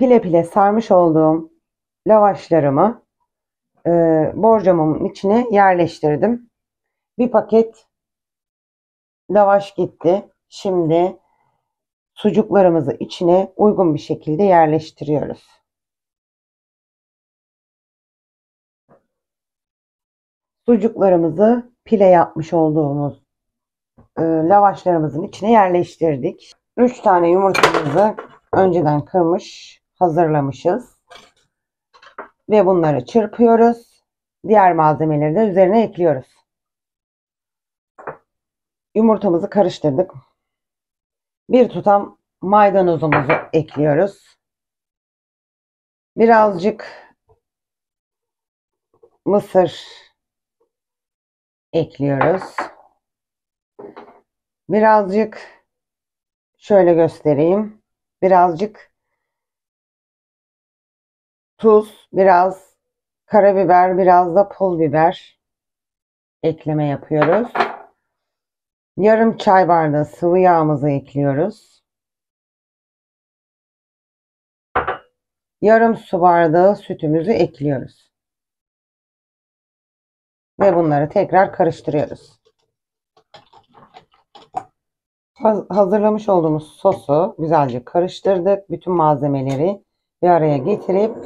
Pile pile sarmış olduğum lavaşlarımı borcamımın içine yerleştirdim. Bir paket lavaş gitti. Şimdi sucuklarımızı içine uygun bir şekilde yerleştiriyoruz. Sucuklarımızı pile yapmış olduğumuz lavaşlarımızın içine yerleştirdik. 3 tane yumurtamızı önceden kırmış, hazırlamışız. Ve bunları çırpıyoruz. Diğer malzemeleri de üzerine ekliyoruz. Yumurtamızı karıştırdık. Bir tutam maydanozumuzu ekliyoruz. Birazcık mısır ekliyoruz. Birazcık şöyle göstereyim. Birazcık tuz, biraz karabiber, biraz da pul biber ekleme yapıyoruz. Yarım çay bardağı sıvı yağımızı ekliyoruz. Yarım su bardağı sütümüzü ekliyoruz. Ve bunları tekrar karıştırıyoruz. Hazırlamış olduğumuz sosu güzelce karıştırdık. Bütün malzemeleri bir araya getirip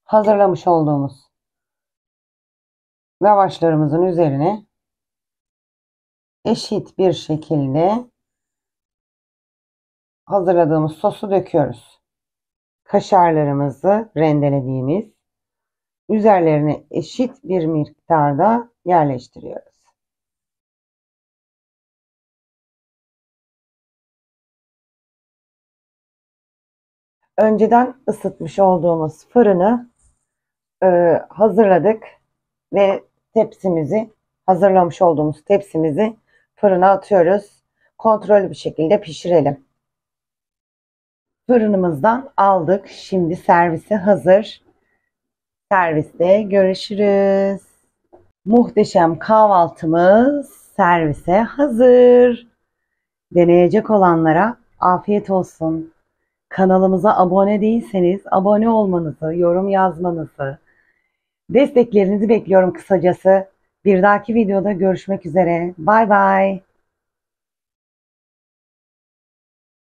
hazırlamış olduğumuz lavaşlarımızın üzerine eşit bir şekilde hazırladığımız sosu döküyoruz. Kaşarlarımızı rendelediğimiz üzerlerine eşit bir miktarda yerleştiriyoruz. Önceden ısıtmış olduğumuz fırını hazırladık ve hazırlamış olduğumuz tepsimizi fırına atıyoruz. Kontrollü bir şekilde pişirelim. Fırınımızdan aldık. Şimdi servise hazır. Serviste görüşürüz. Muhteşem kahvaltımız servise hazır. Deneyecek olanlara afiyet olsun. Kanalımıza abone değilseniz abone olmanızı, yorum yazmanızı, desteklerinizi bekliyorum kısacası. Bir dahaki videoda görüşmek üzere. Bay bay.